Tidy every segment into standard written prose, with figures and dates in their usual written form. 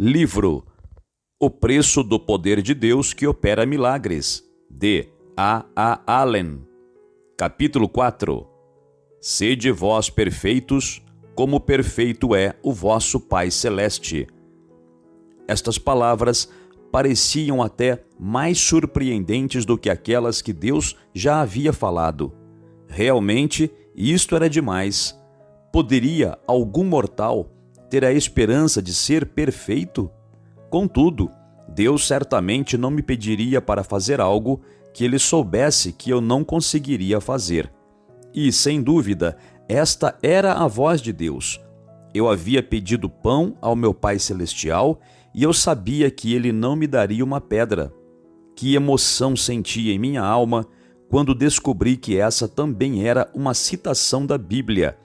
Livro O Preço do Poder de Deus que Opera Milagres, de A. Allen. Capítulo 4. Sede vós perfeitos, como perfeito é o vosso Pai Celeste. Estas palavras pareciam até mais surpreendentes do que aquelas que Deus já havia falado. Realmente, isto era demais. Poderia algum mortal ter a esperança de ser perfeito? Contudo, Deus certamente não me pediria para fazer algo que Ele soubesse que eu não conseguiria fazer. E, sem dúvida, esta era a voz de Deus. Eu havia pedido pão ao meu Pai Celestial e eu sabia que Ele não me daria uma pedra. Que emoção senti em minha alma quando descobri que essa também era uma citação da Bíblia.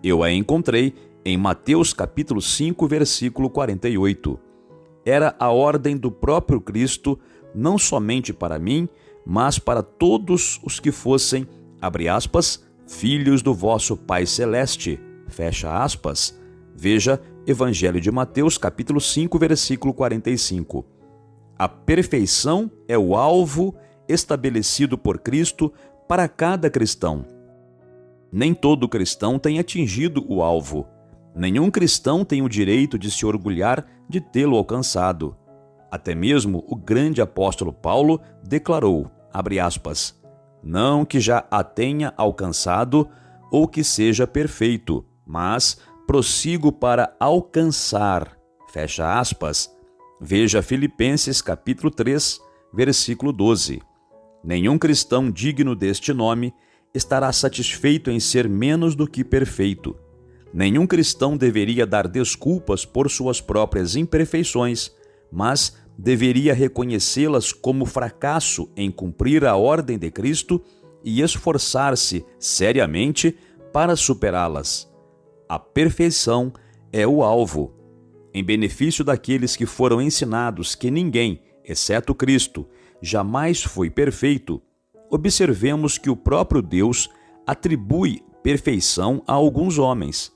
Eu a encontrei em Mateus capítulo 5, versículo 48. Era a ordem do próprio Cristo, não somente para mim, mas para todos os que fossem, abre aspas, filhos do vosso Pai Celeste, fecha aspas. Veja Evangelho de Mateus capítulo 5, versículo 45. A perfeição é o alvo estabelecido por Cristo para cada cristão. Nem todo cristão tem atingido o alvo. Nenhum cristão tem o direito de se orgulhar de tê-lo alcançado. Até mesmo o grande apóstolo Paulo declarou, abre aspas, não que já a tenha alcançado ou que seja perfeito, mas prossigo para alcançar, fecha aspas. Veja Filipenses capítulo 3, versículo 12. Nenhum cristão digno deste nome estará satisfeito em ser menos do que perfeito. Nenhum cristão deveria dar desculpas por suas próprias imperfeições, mas deveria reconhecê-las como fracasso em cumprir a ordem de Cristo e esforçar-se seriamente para superá-las. A perfeição é o alvo. Em benefício daqueles que foram ensinados que ninguém, exceto Cristo, jamais foi perfeito, observemos que o próprio Deus atribui perfeição a alguns homens.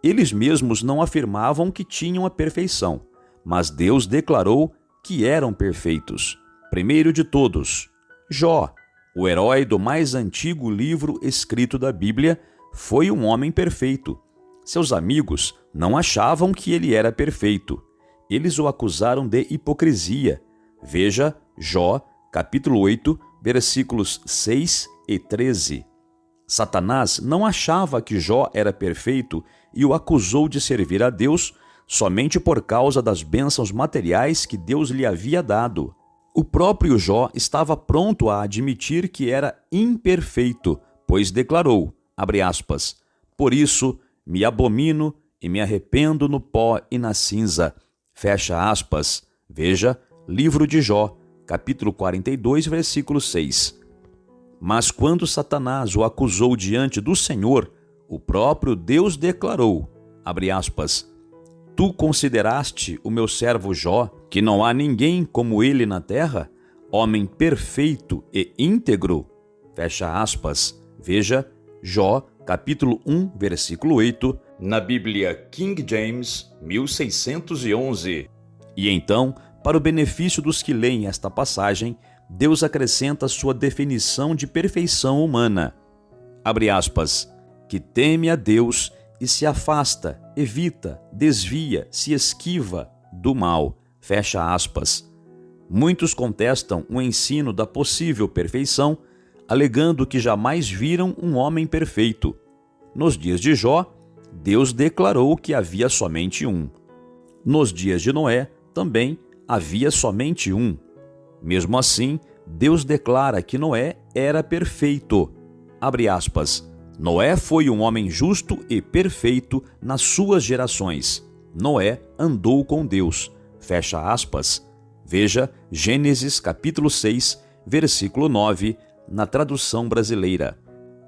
Eles mesmos não afirmavam que tinham a perfeição, mas Deus declarou que eram perfeitos. Primeiro de todos, Jó, o herói do mais antigo livro escrito da Bíblia, foi um homem perfeito. Seus amigos não achavam que ele era perfeito. Eles o acusaram de hipocrisia. Veja Jó, capítulo 8, versículos 6 e 13. Satanás não achava que Jó era perfeito e o acusou de servir a Deus somente por causa das bênçãos materiais que Deus lhe havia dado. O próprio Jó estava pronto a admitir que era imperfeito, pois declarou, abre aspas, por isso me abomino e me arrependo no pó e na cinza, fecha aspas. Veja, livro de Jó, capítulo 42, versículo 6. Mas quando Satanás o acusou diante do Senhor, o próprio Deus declarou, abre aspas, tu consideraste o meu servo Jó, que não há ninguém como ele na terra, homem perfeito e íntegro, fecha aspas. Veja, Jó, capítulo 1, versículo 8, na Bíblia King James, 1611. E então, para o benefício dos que leem esta passagem, Deus acrescenta sua definição de perfeição humana. Abre aspas, que teme a Deus e se afasta, evita, desvia, se esquiva do mal. Fecha aspas. Muitos contestam o ensino da possível perfeição, alegando que jamais viram um homem perfeito. Nos dias de Jó, Deus declarou que havia somente um. Nos dias de Noé, também havia somente um. Mesmo assim, Deus declara que Noé era perfeito. Abre aspas. Noé foi um homem justo e perfeito nas suas gerações. Noé andou com Deus. Fecha aspas. Veja Gênesis capítulo 6, versículo 9, na tradução brasileira.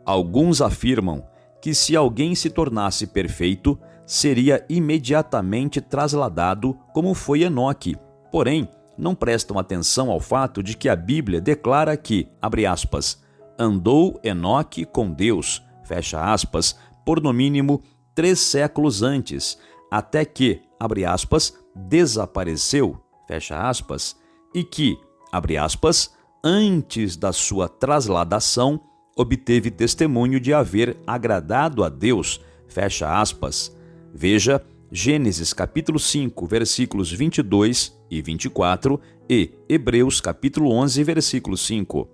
Alguns afirmam que se alguém se tornasse perfeito, seria imediatamente trasladado como foi Enoque. Porém, não prestam atenção ao fato de que a Bíblia declara que, abre aspas, andou Enoque com Deus, fecha aspas, por no mínimo 3 séculos antes, até que, abre aspas, desapareceu, fecha aspas, e que, abre aspas, antes da sua trasladação, obteve testemunho de haver agradado a Deus, fecha aspas. Veja Gênesis capítulo 5, versículos 22 e 24 e Hebreus capítulo 11, versículo 5.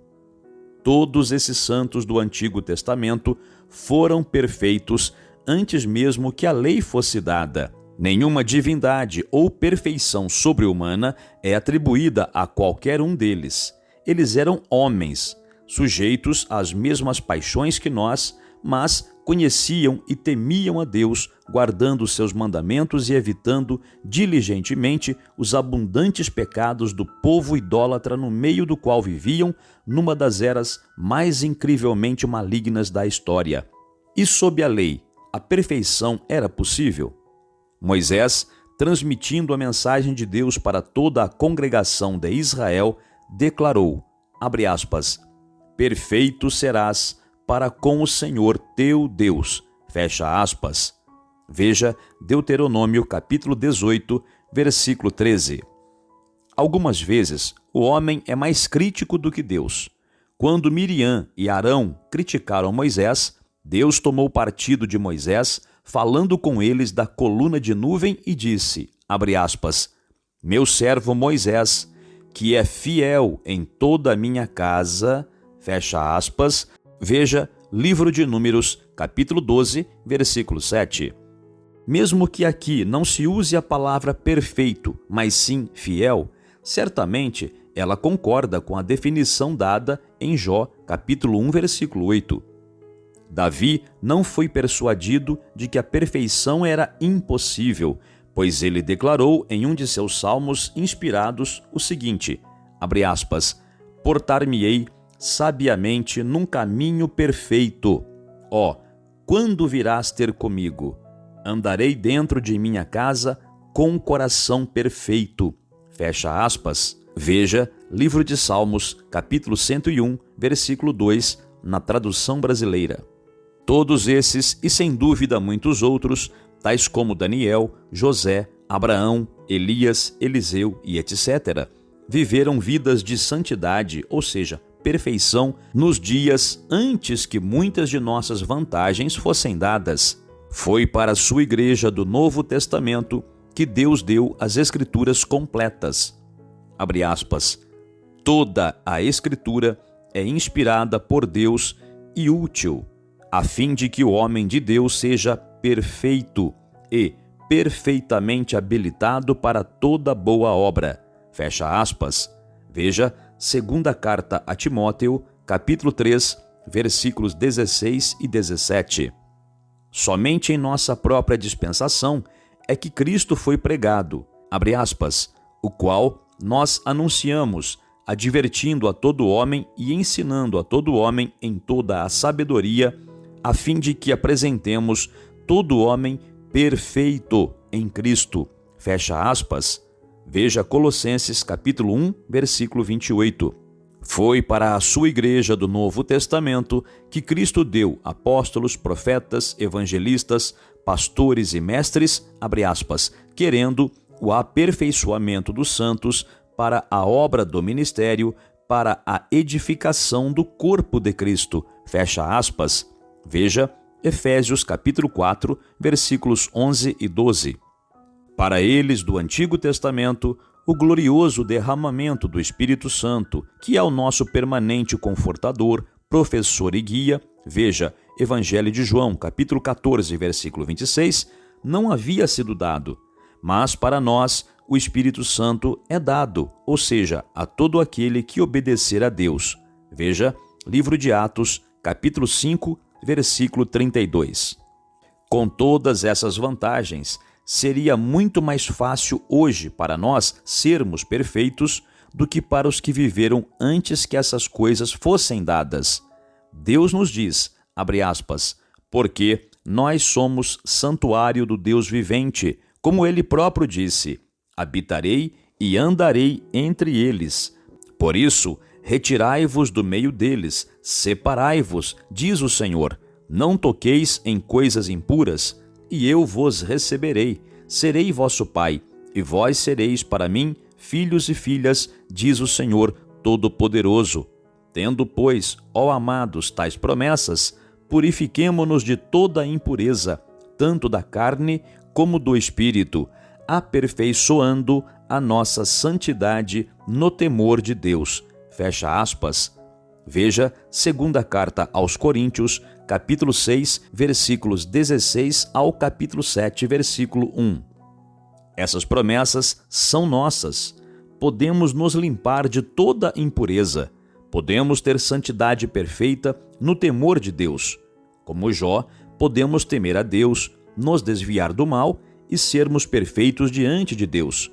Todos esses santos do Antigo Testamento foram perfeitos antes mesmo que a lei fosse dada. Nenhuma divindade ou perfeição sobre-humana é atribuída a qualquer um deles. Eles eram homens, sujeitos às mesmas paixões que nós, mas conheciam e temiam a Deus, guardando seus mandamentos e evitando diligentemente os abundantes pecados do povo idólatra no meio do qual viviam, numa das eras mais incrivelmente malignas da história. E sob a lei, a perfeição era possível? Moisés, transmitindo a mensagem de Deus para toda a congregação de Israel, declarou, abre aspas, perfeito serás para com o Senhor teu Deus, fecha aspas. Veja Deuteronômio capítulo 18, versículo 13. Algumas vezes, o homem é mais crítico do que Deus. Quando Miriam e Arão criticaram Moisés, Deus tomou partido de Moisés, falando com eles da coluna de nuvem e disse, abre aspas, meu servo Moisés, que é fiel em toda a minha casa, fecha aspas. Veja Livro de Números, capítulo 12, versículo 7. Mesmo que aqui não se use a palavra perfeito, mas sim fiel, certamente ela concorda com a definição dada em Jó, capítulo 1, versículo 8. Davi não foi persuadido de que a perfeição era impossível, pois ele declarou em um de seus salmos inspirados o seguinte, abre aspas, portar-me-ei sabiamente num caminho perfeito. Ó, quando virás ter comigo? Andarei dentro de minha casa com um coração perfeito. Fecha aspas. Veja Livro de Salmos, capítulo 101, versículo 2, na tradução brasileira. Todos esses, e sem dúvida muitos outros, tais como Daniel, José, Abraão, Elias, Eliseu e etc., viveram vidas de santidade, ou seja, perfeição, nos dias antes que muitas de nossas vantagens fossem dadas. Foi para a sua igreja do Novo Testamento que Deus deu as Escrituras completas. Abre aspas. Toda a Escritura é inspirada por Deus e útil, a fim de que o homem de Deus seja perfeito e perfeitamente habilitado para toda boa obra. Fecha aspas. Veja Segunda Carta a Timóteo, capítulo 3, versículos 16 e 17. Somente em nossa própria dispensação é que Cristo foi pregado, abre aspas, o qual nós anunciamos, advertindo a todo homem e ensinando a todo homem em toda a sabedoria, a fim de que apresentemos todo homem perfeito em Cristo. Fecha aspas. Veja Colossenses capítulo 1, versículo 28. Foi para a sua igreja do Novo Testamento que Cristo deu apóstolos, profetas, evangelistas, pastores e mestres, abre aspas, querendo o aperfeiçoamento dos santos para a obra do ministério, para a edificação do corpo de Cristo, fecha aspas. Veja Efésios capítulo 4, versículos 11 e 12. Para eles do Antigo Testamento, o glorioso derramamento do Espírito Santo, que é o nosso permanente confortador, professor e guia, veja Evangelho de João, capítulo 14, versículo 26, não havia sido dado, mas para nós o Espírito Santo é dado, ou seja, a todo aquele que obedecer a Deus. Veja Livro de Atos, capítulo 5, versículo 32. Com todas essas vantagens, seria muito mais fácil hoje para nós sermos perfeitos do que para os que viveram antes que essas coisas fossem dadas. Deus nos diz, abre aspas, porque nós somos santuário do Deus vivente, como ele próprio disse, habitarei e andarei entre eles. Por isso, retirai-vos do meio deles, separai-vos, diz o Senhor, não toqueis em coisas impuras, e eu vos receberei, serei vosso pai, e vós sereis para mim filhos e filhas, diz o Senhor Todo-Poderoso. Tendo, pois, ó amados, tais promessas, purifiquemo-nos de toda a impureza, tanto da carne como do espírito, aperfeiçoando a nossa santidade no temor de Deus. Fecha aspas. Veja, segunda carta aos Coríntios, capítulo 6, versículos 16 ao capítulo 7, versículo 1. Essas promessas são nossas. Podemos nos limpar de toda impureza. Podemos ter santidade perfeita no temor de Deus. Como Jó, podemos temer a Deus, nos desviar do mal e sermos perfeitos diante de Deus.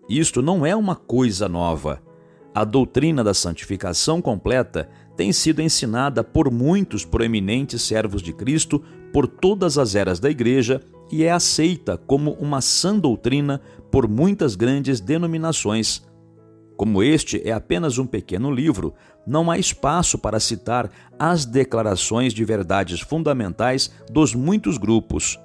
Isto não é uma coisa nova. A doutrina da santificação completa tem sido ensinada por muitos proeminentes servos de Cristo por todas as eras da Igreja e é aceita como uma sã doutrina por muitas grandes denominações. Como este é apenas um pequeno livro, não há espaço para citar as declarações de verdades fundamentais dos muitos grupos.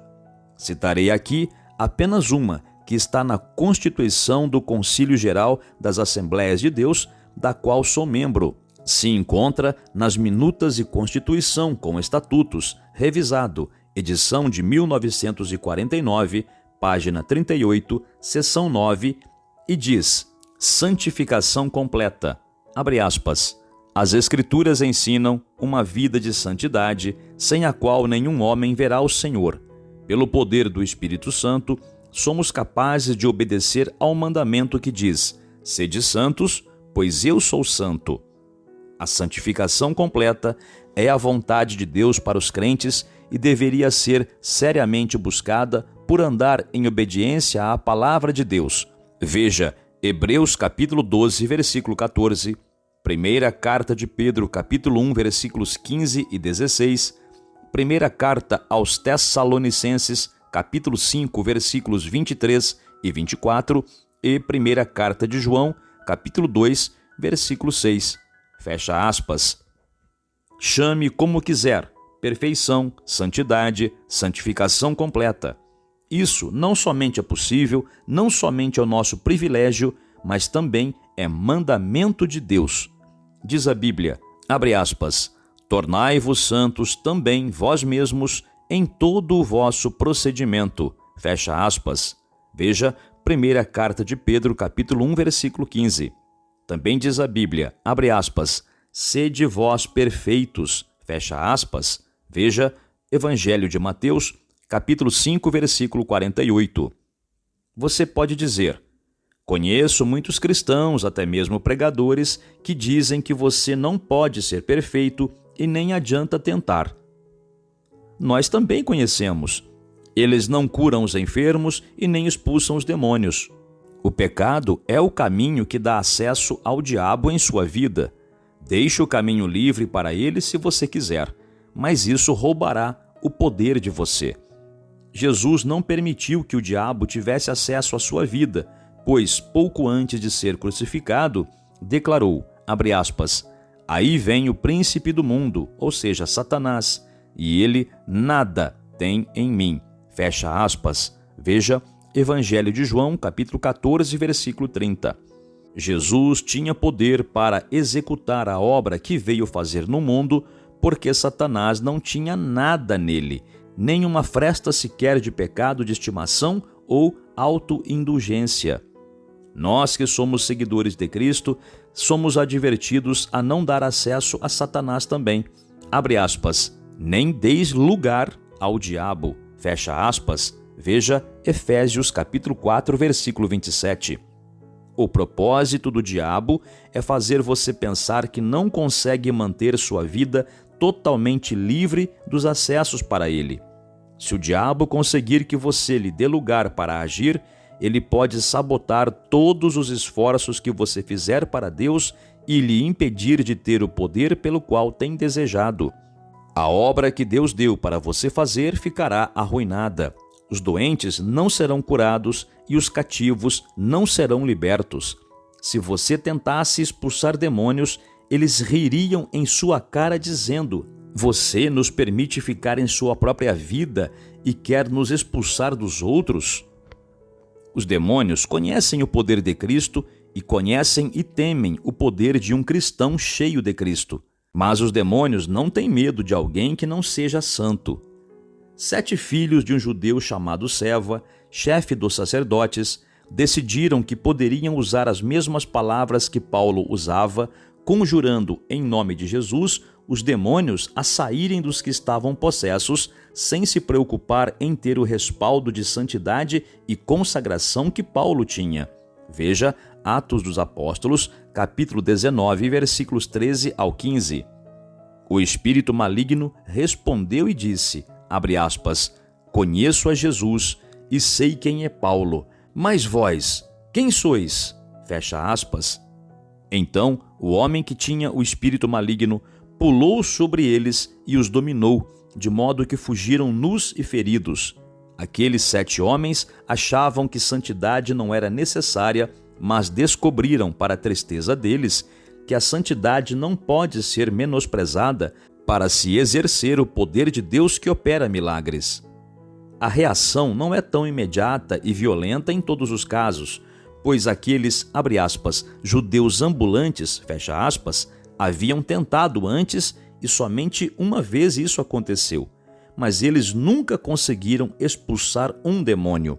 Citarei aqui apenas uma, que está na Constituição do Concílio Geral das Assembleias de Deus, da qual sou membro. Se encontra nas Minutas e Constituição com Estatutos, revisado, edição de 1949, página 38, seção 9, e diz: santificação completa. Abre aspas. As Escrituras ensinam uma vida de santidade, sem a qual nenhum homem verá o Senhor. Pelo poder do Espírito Santo, somos capazes de obedecer ao mandamento que diz: sede santos, pois eu sou santo. A santificação completa é a vontade de Deus para os crentes e deveria ser seriamente buscada por andar em obediência à palavra de Deus. Veja Hebreus capítulo 12, versículo 14, Primeira Carta de Pedro capítulo 1, versículos 15 e 16, Primeira Carta aos Tessalonicenses capítulo 5, versículos 23 e 24 e Primeira Carta de João capítulo 2, versículo 6. Fecha aspas. Chame como quiser, perfeição, santidade, santificação completa. Isso não somente é possível, não somente é o nosso privilégio, mas também é mandamento de Deus. Diz a Bíblia, abre aspas, tornai-vos santos também vós mesmos em todo o vosso procedimento. Fecha aspas. Veja, Primeira Carta de Pedro, capítulo 1, versículo 15. Também diz a Bíblia, abre aspas, sede vós perfeitos. Fecha aspas. Veja, Evangelho de Mateus, capítulo 5, versículo 48. Você pode dizer, conheço muitos cristãos, até mesmo pregadores, que dizem que você não pode ser perfeito e nem adianta tentar. Nós também conhecemos. Eles não curam os enfermos e nem expulsam os demônios. O pecado é o caminho que dá acesso ao diabo em sua vida. Deixe o caminho livre para ele se você quiser, mas isso roubará o poder de você. Jesus não permitiu que o diabo tivesse acesso à sua vida, pois, pouco antes de ser crucificado, declarou, abre aspas, aí vem o príncipe do mundo, ou seja, Satanás, e ele nada tem em mim. Fecha aspas. Veja, Evangelho de João, capítulo 14, versículo 30. Jesus tinha poder para executar a obra que veio fazer no mundo, porque Satanás não tinha nada nele, nem uma fresta sequer de pecado de estimação ou autoindulgência. Nós que somos seguidores de Cristo, somos advertidos a não dar acesso a Satanás também. Abre aspas, nem deis lugar ao diabo. Fecha aspas. Veja Efésios capítulo 4, versículo 27. O propósito do diabo é fazer você pensar que não consegue manter sua vida totalmente livre dos acessos para ele. Se o diabo conseguir que você lhe dê lugar para agir, ele pode sabotar todos os esforços que você fizer para Deus e lhe impedir de ter o poder pelo qual tem desejado. A obra que Deus deu para você fazer ficará arruinada. Os doentes não serão curados e os cativos não serão libertos. Se você tentasse expulsar demônios, eles ririam em sua cara dizendo, você nos permite ficar em sua própria vida e quer nos expulsar dos outros? Os demônios conhecem o poder de Cristo e conhecem e temem o poder de um cristão cheio de Cristo. Mas os demônios não têm medo de alguém que não seja santo. 7 filhos de um judeu chamado Seva, chefe dos sacerdotes, decidiram que poderiam usar as mesmas palavras que Paulo usava, conjurando em nome de Jesus os demônios a saírem dos que estavam possessos, sem se preocupar em ter o respaldo de santidade e consagração que Paulo tinha. Veja Atos dos Apóstolos, capítulo 19, versículos 13 ao 15. O espírito maligno respondeu e disse, abre aspas, conheço a Jesus e sei quem é Paulo, mas vós, quem sois? Fecha aspas. Então, o homem que tinha o espírito maligno pulou sobre eles e os dominou, de modo que fugiram nus e feridos. Aqueles 7 homens achavam que santidade não era necessária, mas descobriram, para a tristeza deles, que a santidade não pode ser menosprezada para se exercer o poder de Deus que opera milagres. A reação não é tão imediata e violenta em todos os casos, pois aqueles, abre aspas, judeus ambulantes, fecha aspas, haviam tentado antes e somente uma vez isso aconteceu, mas eles nunca conseguiram expulsar um demônio.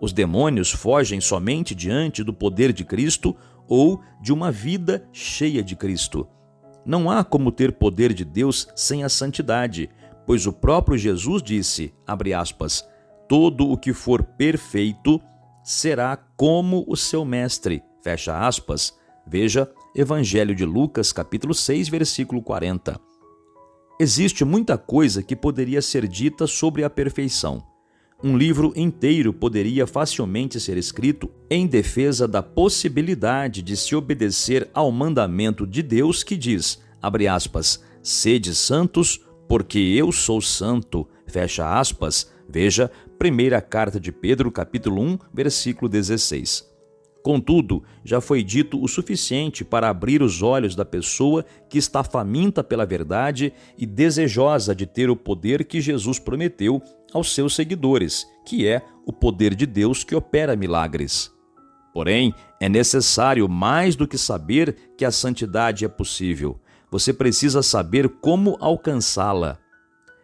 Os demônios fogem somente diante do poder de Cristo ou de uma vida cheia de Cristo. Não há como ter poder de Deus sem a santidade, pois o próprio Jesus disse, abre aspas, todo o que for perfeito será como o seu mestre, fecha aspas. Veja Evangelho de Lucas, capítulo 6, versículo 40. Existe muita coisa que poderia ser dita sobre a perfeição. Um livro inteiro poderia facilmente ser escrito em defesa da possibilidade de se obedecer ao mandamento de Deus que diz, abre aspas, sede santos, porque eu sou santo, fecha aspas. Veja, primeira carta de Pedro, capítulo 1, versículo 16. Contudo, já foi dito o suficiente para abrir os olhos da pessoa que está faminta pela verdade e desejosa de ter o poder que Jesus prometeu aos seus seguidores, que é o poder de Deus que opera milagres. Porém, é necessário mais do que saber que a santidade é possível. Você precisa saber como alcançá-la.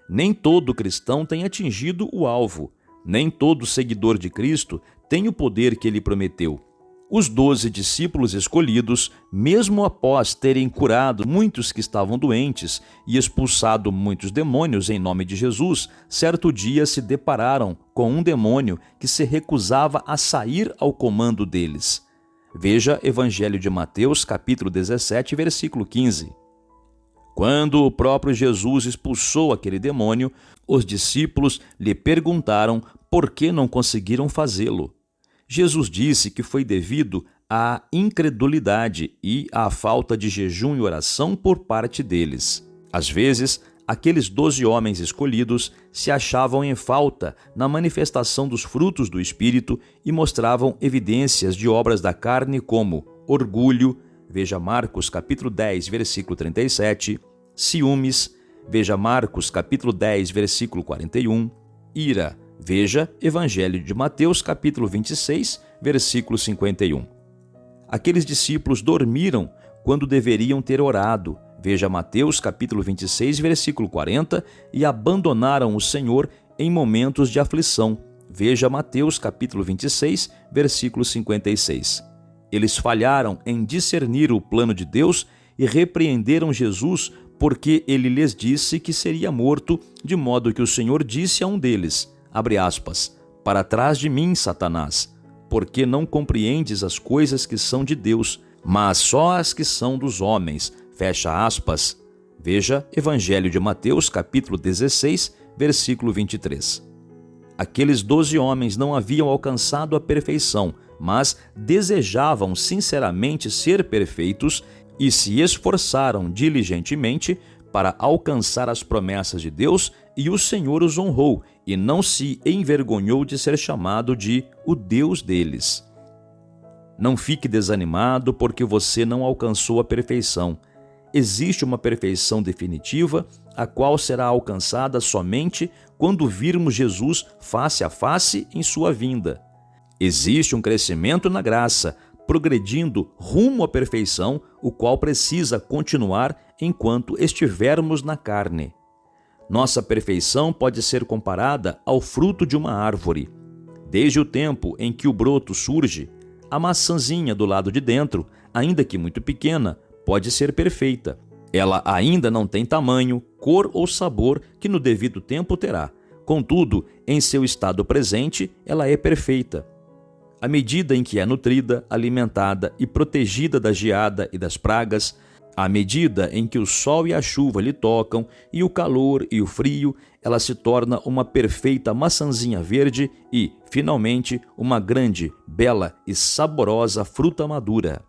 Nem todo cristão tem atingido o alvo. Nem todo seguidor de Cristo tem o poder que ele prometeu. Os 12 discípulos escolhidos, mesmo após terem curado muitos que estavam doentes e expulsado muitos demônios em nome de Jesus, certo dia se depararam com um demônio que se recusava a sair ao comando deles. Veja Evangelho de Mateus, capítulo 17, versículo 15. Quando o próprio Jesus expulsou aquele demônio, os discípulos lhe perguntaram por que não conseguiram fazê-lo. Jesus disse que foi devido à incredulidade e à falta de jejum e oração por parte deles. Às vezes, aqueles 12 homens escolhidos se achavam em falta na manifestação dos frutos do Espírito e mostravam evidências de obras da carne como orgulho, veja Marcos capítulo 10, versículo 37, ciúmes, veja Marcos capítulo 10, versículo 41, ira, veja Evangelho de Mateus, capítulo 26, versículo 51. Aqueles discípulos dormiram quando deveriam ter orado, veja Mateus, capítulo 26, versículo 40, e abandonaram o Senhor em momentos de aflição, veja Mateus, capítulo 26, versículo 56. Eles falharam em discernir o plano de Deus e repreenderam Jesus porque ele lhes disse que seria morto, de modo que o Senhor disse a um deles, abre aspas, para trás de mim, Satanás, porque não compreendes as coisas que são de Deus, mas só as que são dos homens, fecha aspas. Veja Evangelho de Mateus, capítulo 16, versículo 23. Aqueles 12 homens não haviam alcançado a perfeição, mas desejavam sinceramente ser perfeitos e se esforçaram diligentemente para alcançar as promessas de Deus, e o Senhor os honrou e não se envergonhou de ser chamado de o Deus deles. Não fique desanimado porque você não alcançou a perfeição. Existe uma perfeição definitiva, a qual será alcançada somente quando virmos Jesus face a face em sua vinda. Existe um crescimento na graça, progredindo rumo à perfeição, o qual precisa continuar enquanto estivermos na carne. Nossa perfeição pode ser comparada ao fruto de uma árvore. Desde o tempo em que o broto surge, a maçãzinha do lado de dentro, ainda que muito pequena, pode ser perfeita. Ela ainda não tem tamanho, cor ou sabor que no devido tempo terá. Contudo, em seu estado presente, ela é perfeita. À medida em que é nutrida, alimentada e protegida da geada e das pragas, à medida em que o sol e a chuva lhe tocam, e o calor e o frio, ela se torna uma perfeita maçãzinha verde e, finalmente, uma grande, bela e saborosa fruta madura.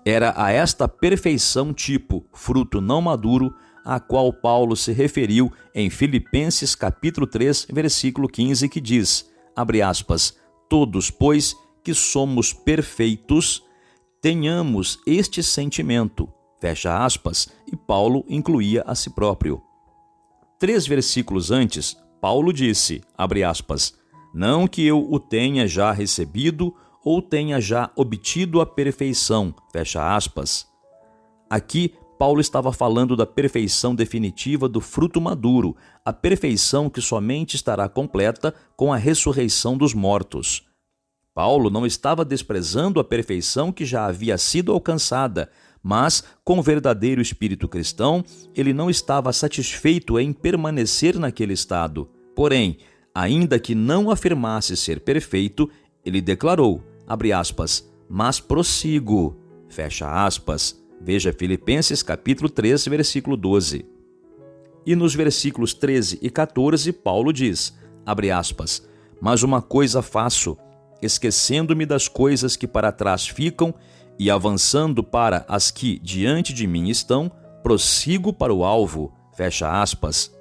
Era a esta perfeição tipo, fruto não maduro, a qual Paulo se referiu em Filipenses capítulo 3, versículo 15, que diz, abre aspas, todos, pois, que somos perfeitos, tenhamos este sentimento, fecha aspas, e Paulo incluía a si próprio. 3 versículos antes, Paulo disse, abre aspas, não que eu o tenha já recebido ou tenha já obtido a perfeição, fecha aspas. Aqui, Paulo estava falando da perfeição definitiva do fruto maduro, a perfeição que somente estará completa com a ressurreição dos mortos. Paulo não estava desprezando a perfeição que já havia sido alcançada, mas, com o verdadeiro espírito cristão, ele não estava satisfeito em permanecer naquele estado. Porém, ainda que não afirmasse ser perfeito, ele declarou, abre aspas, mas prossigo, fecha aspas. Veja Filipenses capítulo 3, versículo 12. E nos versículos 13 e 14, Paulo diz, abre aspas, mas uma coisa faço, esquecendo-me das coisas que para trás ficam e avançando para as que diante de mim estão, prossigo para o alvo, fecha aspas.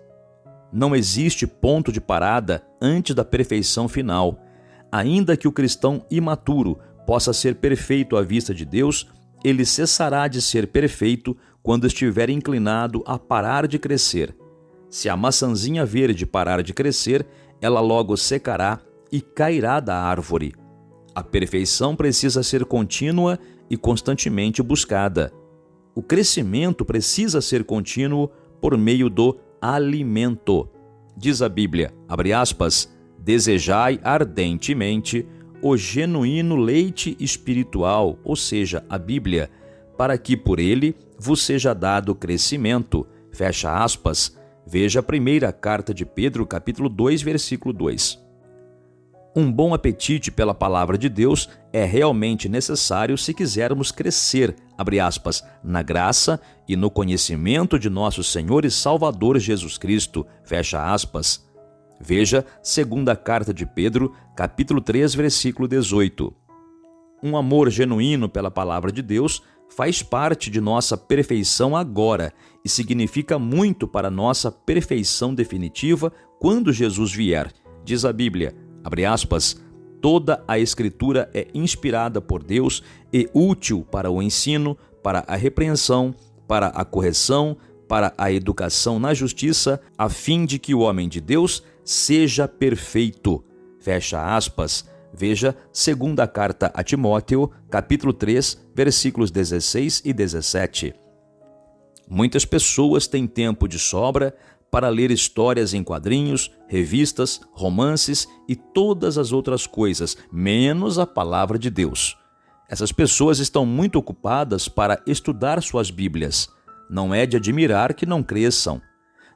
Não existe ponto de parada antes da perfeição final. Ainda que o cristão imaturo possa ser perfeito à vista de Deus, ele cessará de ser perfeito quando estiver inclinado a parar de crescer. Se a maçãzinha verde parar de crescer, ela logo secará e cairá da árvore. A perfeição precisa ser contínua e constantemente buscada. O crescimento precisa ser contínuo por meio do alimento. Diz a Bíblia, abre aspas, desejai ardentemente o genuíno leite espiritual, ou seja, a Bíblia, para que por ele vos seja dado crescimento, fecha aspas. Veja a primeira carta de Pedro, capítulo 2, versículo 2. Um bom apetite pela palavra de Deus é realmente necessário se quisermos crescer, abre aspas, na graça e no conhecimento de nosso Senhor e Salvador Jesus Cristo, fecha aspas. Veja segunda carta de Pedro, capítulo 3, versículo 18. Um amor genuíno pela palavra de Deus faz parte de nossa perfeição agora e significa muito para nossa perfeição definitiva quando Jesus vier. Diz a Bíblia, abre aspas, toda a Escritura é inspirada por Deus e útil para o ensino, para a repreensão, para a correção, para a educação na justiça, a fim de que o homem de Deus seja perfeito. Fecha aspas. Veja segunda carta a Timóteo, capítulo 3, versículos 16 e 17. Muitas pessoas têm tempo de sobra para ler histórias em quadrinhos, revistas, romances e todas as outras coisas, menos a palavra de Deus. Essas pessoas estão muito ocupadas para estudar suas Bíblias. Não é de admirar que não cresçam.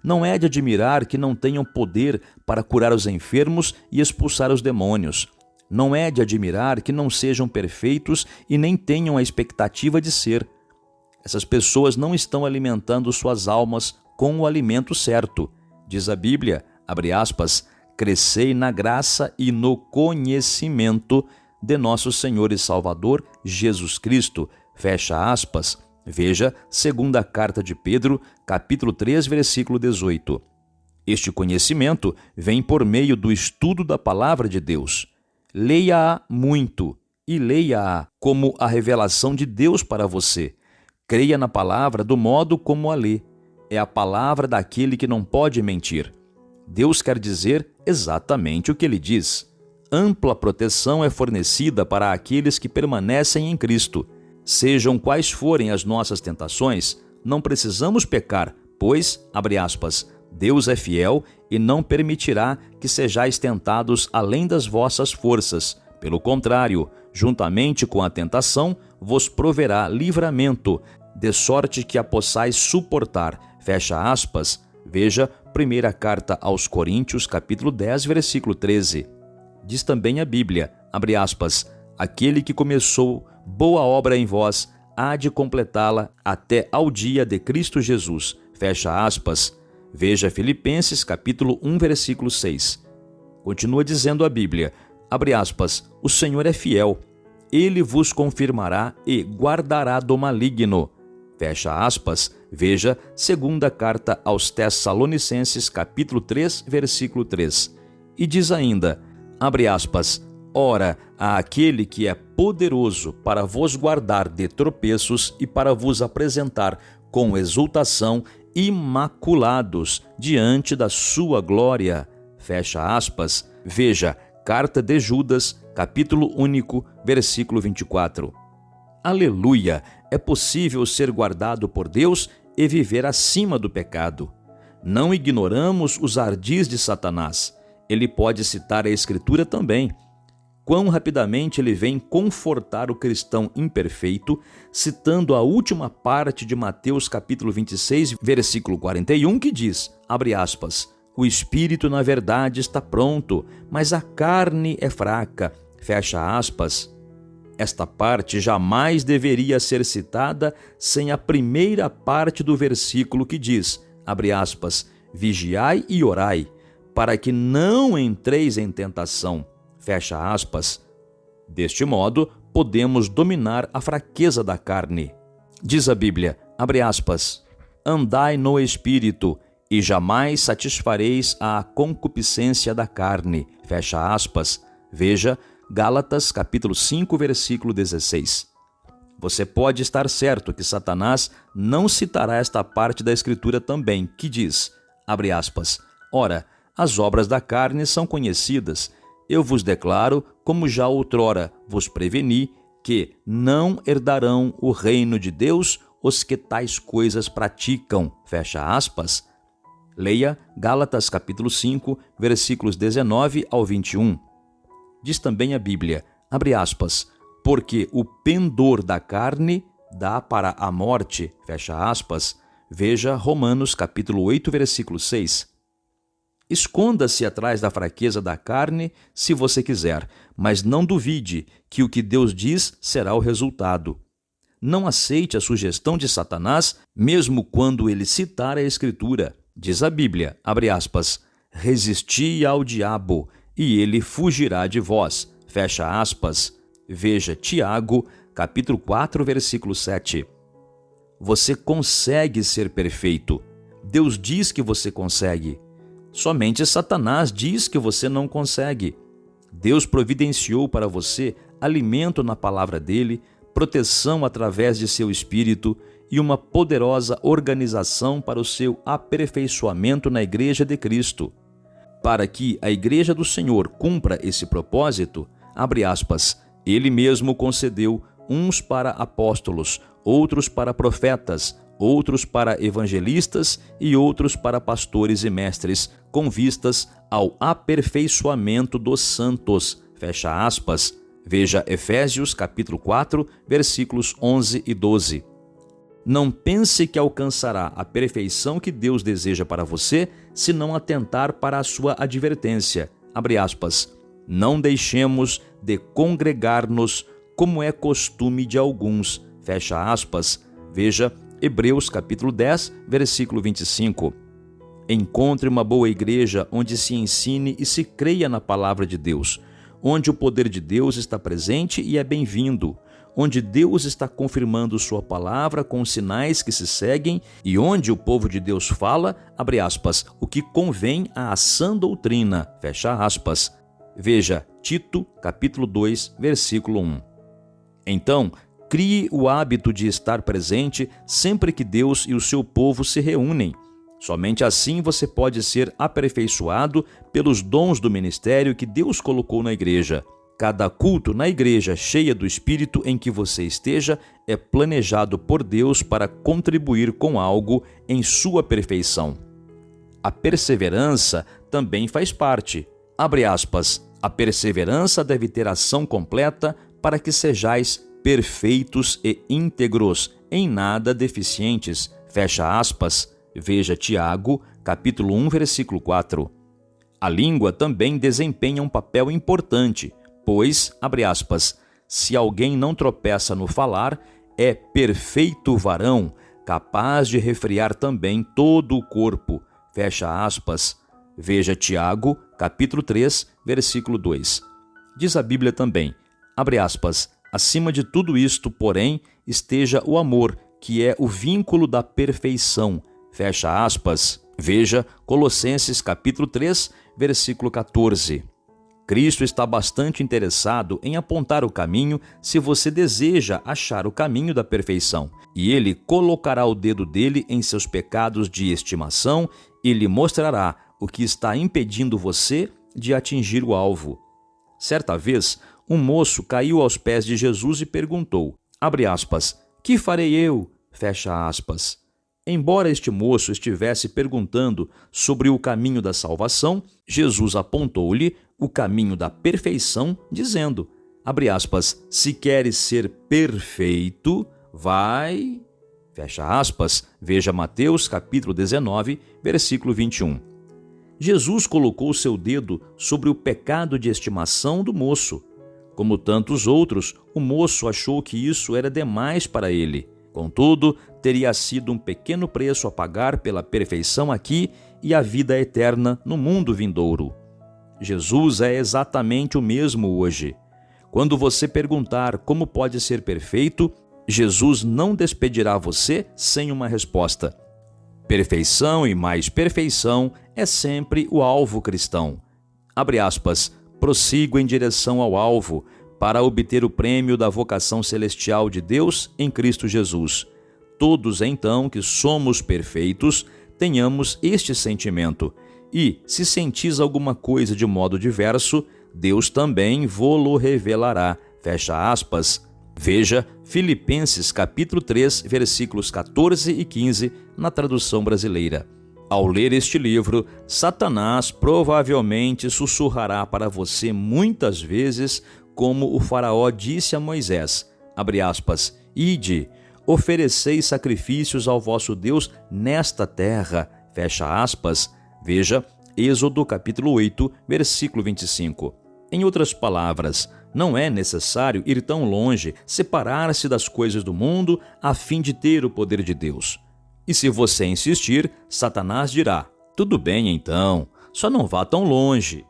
Não é de admirar que não tenham poder para curar os enfermos e expulsar os demônios. Não é de admirar que não sejam perfeitos e nem tenham a expectativa de ser. Essas pessoas não estão alimentando suas almas com o alimento certo. Diz a Bíblia, abre aspas, crescei na graça e no conhecimento de nosso Senhor e Salvador Jesus Cristo, fecha aspas. Veja segunda carta de Pedro, capítulo 3, versículo 18. Este conhecimento vem por meio do estudo da palavra de Deus. Leia-a muito e leia-a como a revelação de Deus para você. Creia na palavra do modo como a lê. É a palavra daquele que não pode mentir. Deus quer dizer exatamente o que ele diz. ampla proteção é fornecida para aqueles que permanecem em Cristo. Sejam quais forem as nossas tentações, não precisamos pecar, pois, abre aspas, Deus é fiel e não permitirá que sejais tentados além das vossas forças. Pelo contrário, juntamente com a tentação, vos proverá livramento, de sorte que a possais suportar. Fecha aspas. Veja, primeira carta aos Coríntios, capítulo 10, versículo 13. Diz também a Bíblia, abre aspas, aquele que começou boa obra em vós, há de completá-la até ao dia de Cristo Jesus. Fecha aspas. Veja Filipenses, capítulo 1, versículo 6. Continua dizendo a Bíblia, abre aspas, o Senhor é fiel, ele vos confirmará e guardará do maligno. Fecha aspas. Veja segunda carta aos Tessalonicenses, capítulo 3, versículo 3. E diz ainda, abre aspas, ora, há aquele que é poderoso para vos guardar de tropeços e para vos apresentar com exultação imaculados diante da sua glória. Fecha aspas. Veja, carta de Judas, capítulo único, versículo 24. Aleluia! É possível ser guardado por Deus e viver acima do pecado. Não ignoramos os ardis de Satanás. Ele pode citar a Escritura também. Quão rapidamente ele vem confortar o cristão imperfeito, citando a última parte de Mateus capítulo 26, versículo 41, que diz, abre aspas, o espírito na verdade está pronto, mas a carne é fraca, fecha aspas. Esta parte jamais deveria ser citada sem a primeira parte do versículo que diz, abre aspas, vigiai e orai, para que não entreis em tentação, fecha aspas. Deste modo, podemos dominar a fraqueza da carne. Diz a Bíblia, abre aspas, andai no Espírito e jamais satisfareis a concupiscência da carne, fecha aspas. Veja, Gálatas, capítulo 5, versículo 16. Você pode estar certo que Satanás não citará esta parte da Escritura também, que diz, abre aspas, ora, as obras da carne são conhecidas. Eu vos declaro, como já outrora vos preveni, que não herdarão o reino de Deus os que tais coisas praticam. Fecha aspas. Leia Gálatas capítulo 5, versículos 19 ao 21. Diz também a Bíblia, abre aspas, porque o pendor da carne dá para a morte. Fecha aspas. Veja Romanos capítulo 8, versículo 6. Esconda-se atrás da fraqueza da carne se você quiser, mas não duvide que o que Deus diz será o resultado. Não aceite a sugestão de Satanás, mesmo quando ele citar a Escritura. Diz a Bíblia, abre aspas, resisti ao diabo e ele fugirá de vós. Fecha aspas. Veja Tiago, capítulo 4, versículo 7. Você consegue ser perfeito. Deus diz que você consegue. Somente Satanás diz que você não consegue. Deus providenciou para você alimento na palavra dele, proteção através de seu espírito e uma poderosa organização para o seu aperfeiçoamento na Igreja de Cristo. Para que a Igreja do Senhor cumpra esse propósito, abre aspas, ele mesmo concedeu uns para apóstolos, outros para profetas, outros para evangelistas e outros para pastores e mestres, com vistas ao aperfeiçoamento dos santos. Fecha aspas. Veja Efésios capítulo 4, versículos 11 e 12. Não pense que alcançará a perfeição que Deus deseja para você se não atentar para a sua advertência. Abre aspas. Não deixemos de congregar-nos como é costume de alguns. Fecha aspas. Veja Hebreus capítulo 10, versículo 25. Encontre uma boa igreja onde se ensine e se creia na palavra de Deus, onde o poder de Deus está presente e é bem-vindo, onde Deus está confirmando sua palavra com sinais que se seguem e onde o povo de Deus fala, abre aspas, o que convém à sã doutrina, fecha aspas. Veja Tito, capítulo 2, versículo 1. Então, crie o hábito de estar presente sempre que Deus e o seu povo se reúnem. Somente assim você pode ser aperfeiçoado pelos dons do ministério que Deus colocou na igreja. Cada culto na igreja cheia do Espírito em que você esteja é planejado por Deus para contribuir com algo em sua perfeição. A perseverança também faz parte. Abre aspas, a perseverança deve ter ação completa para que sejais perfeitos e íntegros, em nada deficientes. Fecha aspas. Veja Tiago, capítulo 1, versículo 4. A língua também desempenha um papel importante, pois, abre aspas, se alguém não tropeça no falar, é perfeito varão, capaz de refrear também todo o corpo. Fecha aspas. Veja Tiago, capítulo 3, versículo 2. Diz a Bíblia também, abre aspas, acima de tudo isto, porém, esteja o amor, que é o vínculo da perfeição. Fecha aspas. Veja Colossenses capítulo 3, versículo 14. Cristo está bastante interessado em apontar o caminho se você deseja achar o caminho da perfeição. E Ele colocará o dedo dele em seus pecados de estimação e lhe mostrará o que está impedindo você de atingir o alvo. Certa vez, um moço caiu aos pés de Jesus e perguntou, abre aspas, que farei eu? Fecha aspas. Embora este moço estivesse perguntando sobre o caminho da salvação, Jesus apontou-lhe o caminho da perfeição, dizendo, abre aspas, se queres ser perfeito, vai... Fecha aspas, veja Mateus capítulo 19, versículo 21. Jesus colocou seu dedo sobre o pecado de estimação do moço. Como tantos outros, o moço achou que isso era demais para ele. Contudo, teria sido um pequeno preço a pagar pela perfeição aqui e a vida eterna no mundo vindouro. Jesus é exatamente o mesmo hoje. Quando você perguntar como pode ser perfeito, Jesus não despedirá você sem uma resposta. Perfeição e mais perfeição é sempre o alvo cristão. Abre aspas, prossigo em direção ao alvo, para obter o prêmio da vocação celestial de Deus em Cristo Jesus. Todos, então, que somos perfeitos, tenhamos este sentimento. E, se sentis alguma coisa de modo diverso, Deus também vô-lo revelará. Fecha aspas. Veja Filipenses capítulo 3, versículos 14 e 15, na tradução brasileira. Ao ler este livro, Satanás provavelmente sussurrará para você muitas vezes, como o faraó disse a Moisés, abre aspas, ide, ofereceis sacrifícios ao vosso Deus nesta terra, fecha aspas. Veja Êxodo capítulo 8, versículo 25. Em outras palavras, não é necessário ir tão longe, separar-se das coisas do mundo a fim de ter o poder de Deus. E se você insistir, Satanás dirá, tudo bem então, só não vá tão longe.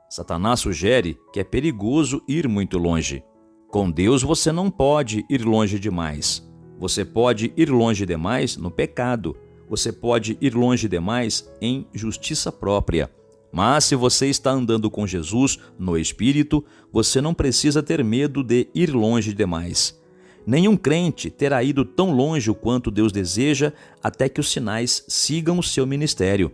Satanás sugere que é perigoso ir muito longe. Com Deus você não pode ir longe demais. Você pode ir longe demais no pecado. Você pode ir longe demais em justiça própria. Mas se você está andando com Jesus no Espírito, você não precisa ter medo de ir longe demais. Nenhum crente terá ido tão longe quanto Deus deseja até que os sinais sigam o seu ministério.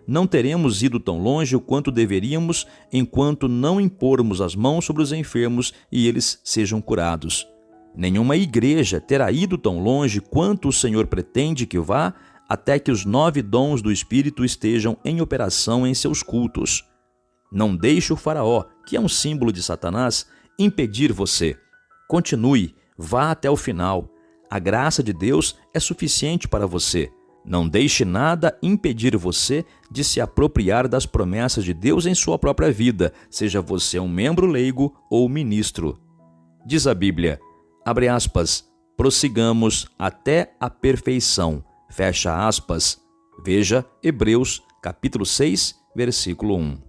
Não teremos ido tão longe o quanto deveríamos enquanto não impormos as mãos sobre os enfermos e eles sejam curados. Nenhuma igreja terá ido tão longe quanto o Senhor pretende que vá até que os 9 dons do Espírito estejam em operação em seus cultos. Não deixe o faraó, que é um símbolo de Satanás, impedir você. Continue, vá até o final. A graça de Deus é suficiente para você. Não deixe nada impedir você de se apropriar das promessas de Deus em sua própria vida, seja você um membro leigo ou ministro. Diz a Bíblia, abre aspas, prossigamos até a perfeição, fecha aspas. Veja Hebreus, capítulo 6, versículo 1.